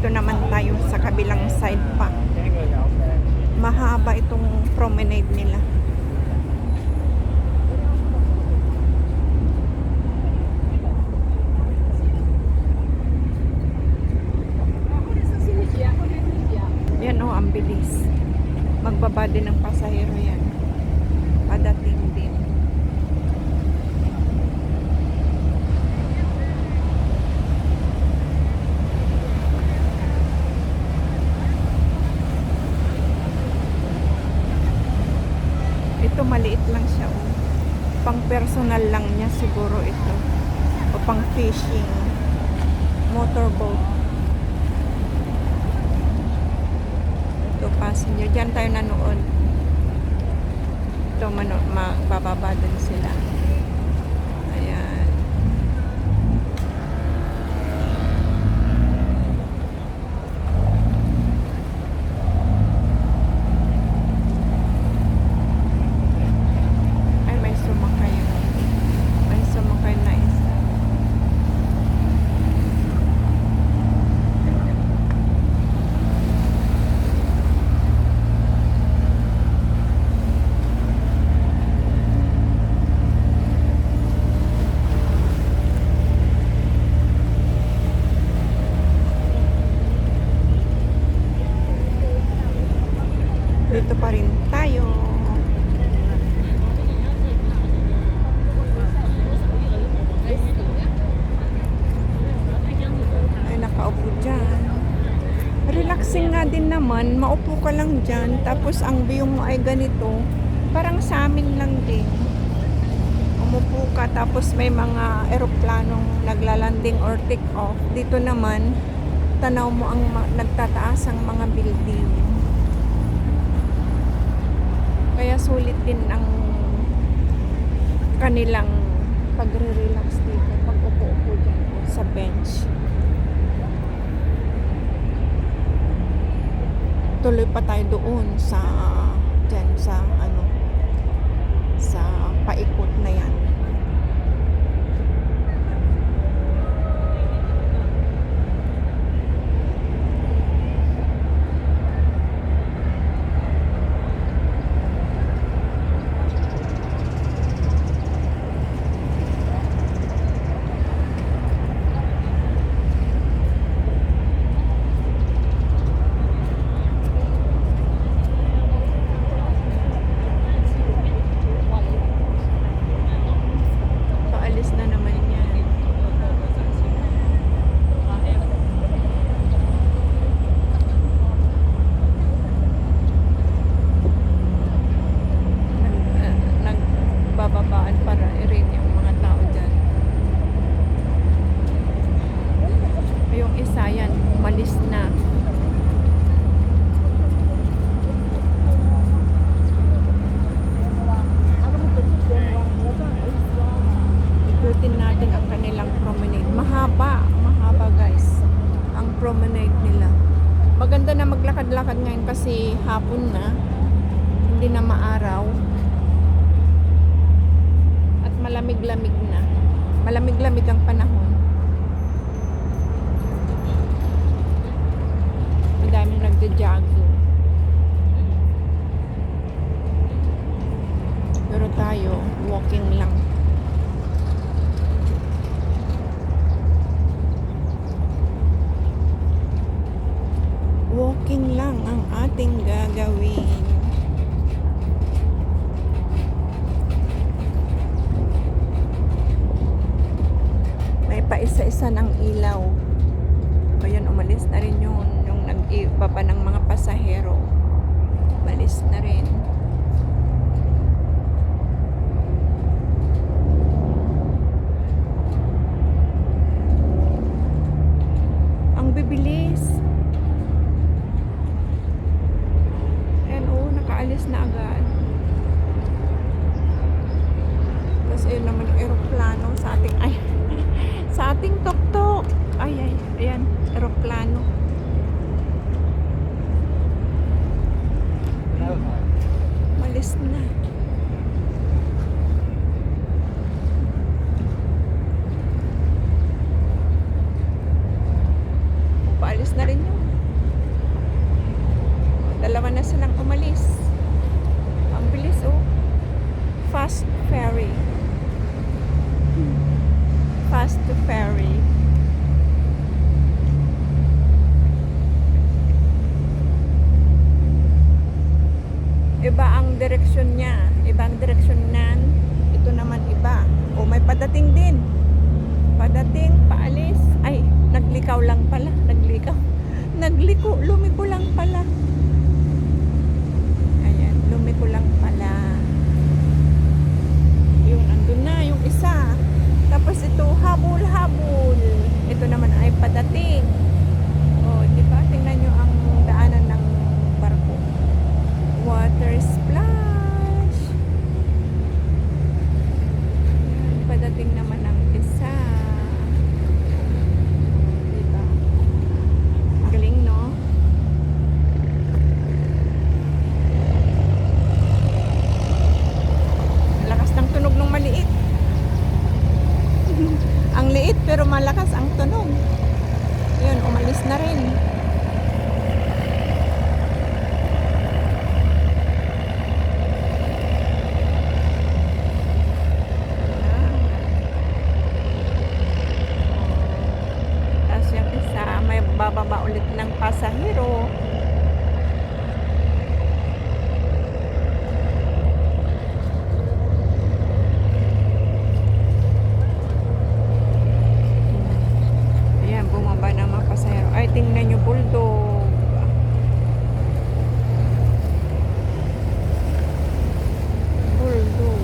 Dito naman tayo sa kabilang side pa. Mahaba itong promenade nila. Yan o, ang bilis. Magbaba din ng pasahero yan. Padating din. Ito maliit lang siya. Oh. Pang personal lang niya siguro ito. O pang fishing. Motorboat. Ito passenger. Diyan tayo nanood. Ito bababa din sila. Ayan. Ay, may sumakay. May sumakay na isa. Dito pa rin tayo. Ay, nakaupo dyan. Relaxing nga din naman. Maupo ka lang dyan. Tapos ang view mo ay ganito. Parang sa amin lang din. Umupo ka. Tapos may mga eroplanong naglalanding or take off. Dito naman, tanaw mo ang nagtataas ang mga building. Kaya sulit din ang kanilang pagre-relax dito pag upo-upo dyan sa bench. Tuloy pa tayo doon sa dyan sa sa paikot na yan. Bababaan para i-rin yung mga tao dyan. Yung isa yan, umalis na. Ikutin natin ang kanilang promenade. Mahaba guys ang promenade nila. Maganda na maglakad-lakad ngayon kasi hapon na, hindi na maaraw. Malamig-lamig na. Malamig-lamig ang panahon. Madaming nagja-jogging. Pero tayo, walking lang. Walking lang ang ating gagawin. Paisa-isa ng ilaw. Ayan, umalis na rin yung nag-ibaba ng mga pasahero. Umalis na rin. Ang bibilis. Ayan, nakaalis na agad. Tapos ayun naman yung aeroplano sa ating sa ating tuktok. Ayan, eroplano. Malis na. Paalis na rin yun. lumiko lang pala. Ayan, lumiko lang pala. Yun, andun na yung isa. Tapos ito, habol-habol. Ito naman ay padating. Oh, di ba? Tingnan nyo ang daanan ng barko. Water splash. Ayan, padating naman ang isa. Di ba? Ang galing, no? Ang lakas ng tunog ng maliit. Ang liit pero malakas ang tunog. Yun, umalis na rin. Tapos yung isa, may bababa ulit ng pasahero. Ayan, bumaba na mga pasahero. Ay, tingnan nyo, bulldog. Bulldog.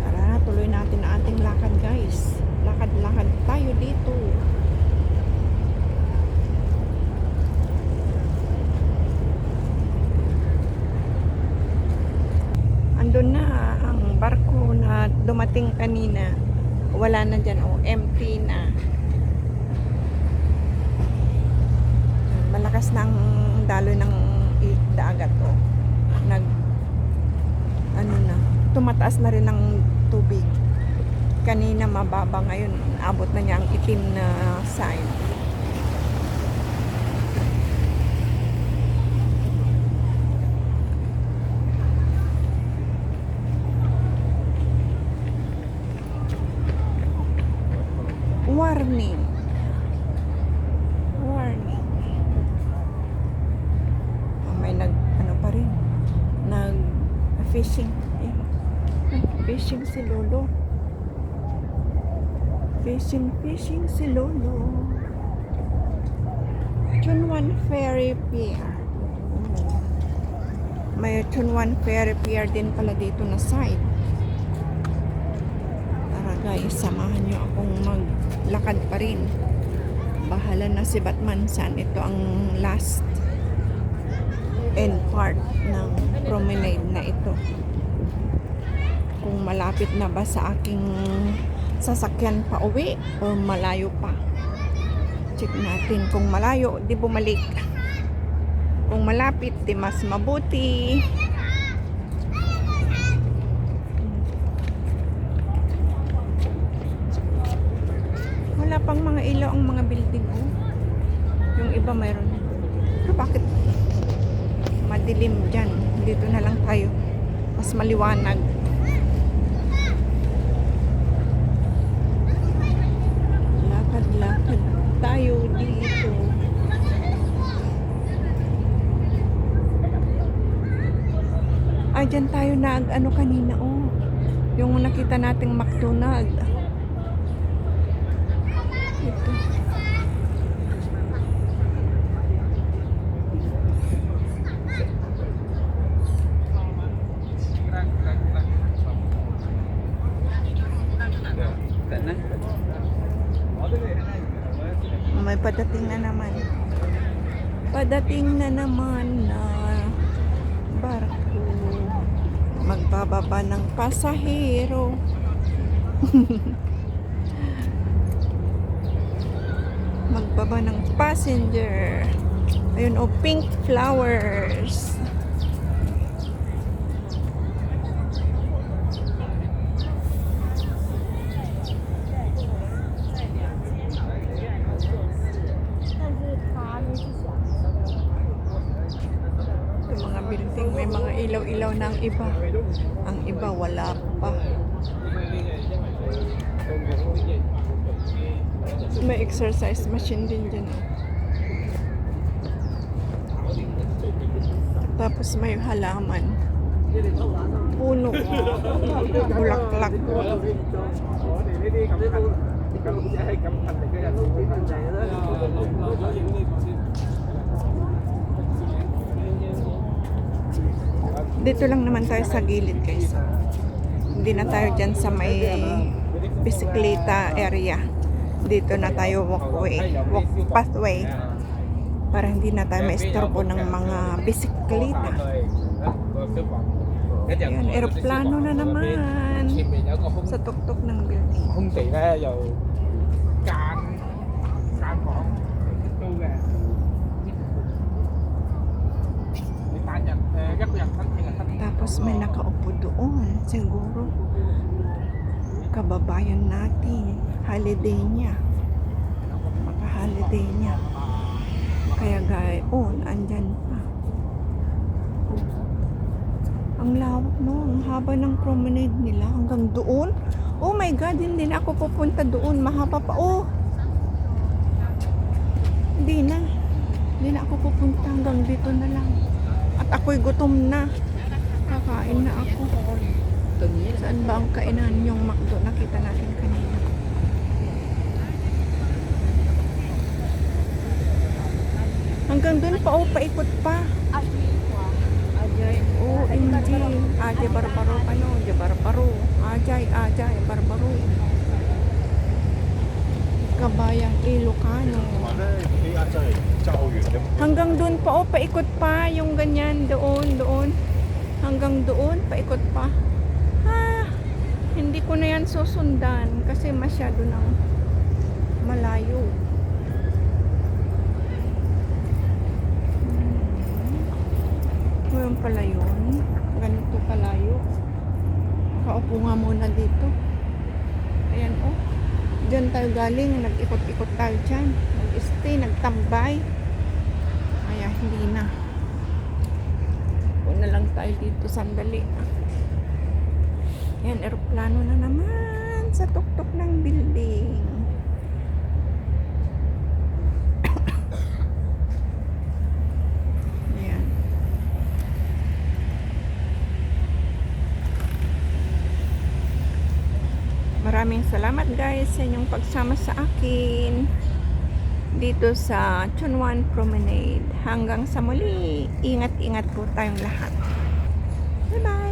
Tara, tuloy natin ang ating lakad, guys. Lakad-lakad tayo dito. Andun na ang barko na dumating kanina. Wala na dyan, oh, empty na. Malakas na ang daloy ng dagat, oh. Ano na, tumataas na rin ang tubig. Kanina mababa, ngayon abot na niya ang itim na sign. Warning. Warning. May ano pa rin. Fishing. Fishing si Lolo. Fishing si Lolo. Chunwan Ferry Pier. May Chunwan Ferry Pier din pala dito na side. Tara guys, samahan nyo akong maglakad pa rin. Bahala na si Batmansan. Ito ang last end part ng promenade na ito. Kung malapit na ba sa aking sasakyan pa uwi o malayo pa. Check natin. Kung malayo, di bumalik. Kung malapit, di mas mabuti. Wala pang mga ilaw ang mga building, oh. Yung iba mayroon. Pero bakit madilim dyan? Dito na lang tayo. Mas maliwanag. Lakad-lakad tayo dito. Ay, dyan tayo ano kanina, oh. Yung nakita nating McDonald. Ito. May padating na naman. Padating na naman na barko. Magbababa ng pasahero. Magbaba ng passenger. Ayun, oh, pink flowers. Yung mga building may mga ilaw-ilaw ng iba. Ang iba wala pa. May exercise machine din dyan. Tapos may halaman. Puno. Bulaklak. Dito lang naman tayo sa gilid guys. Hindi na tayo dyan sa may bisikleta area. Dito na tayo walk pathway. Para hindi na tayo maistorbo ng mga bisikleta. Yan, aeroplano na naman. Sa tuktok ng building. Không tỷ ra giờ can can khoảng tu nè đi tan nhật rất là thanh là thanh. Tapos may nakaupo doon. Siguro kababayan natin. Holiday niya. Maka-holiday niya. Kaya gayon, andyan pa. Ang lawak no, ang haba ng promenade nila hanggang doon. Oh my God, hindi na ako pupunta doon. Mahaba pa. Oh! Hindi na. Hindi na ako pupunta hanggang dito na lang. At ako'y gutom na. Kakain na ako. Saan ba ang kainan yung McDo? Nakita natin kanina. Hanggang doon pa, oh, paikot pa. Oh, hindi. Ajay Barbaro, ano? Ajay Barbaro. Ajay Barbaro. Kabayang Ilocano. Hanggang doon pa, oh, paikot pa. Yung ganyan, doon. Hanggang doon, paikot pa. Hindi ko na yan susundan kasi masyado nang malayo. Ngayon pala yun. Ganito kalayo. Kaupo nga muna dito. Ayan oh. Diyan tayo galing. Nag-ikot-ikot tayo dyan. Nag-stay, nagtambay. Kaya hindi na. Una lang tayo dito sandali. Ayan, aeroplano na naman sa tuktok ng building. Ayan. Maraming salamat guys sa inyong pagsama sa akin dito sa Chunwan Promenade. Hanggang sa muli, ingat-ingat po tayong lahat. Bye-bye!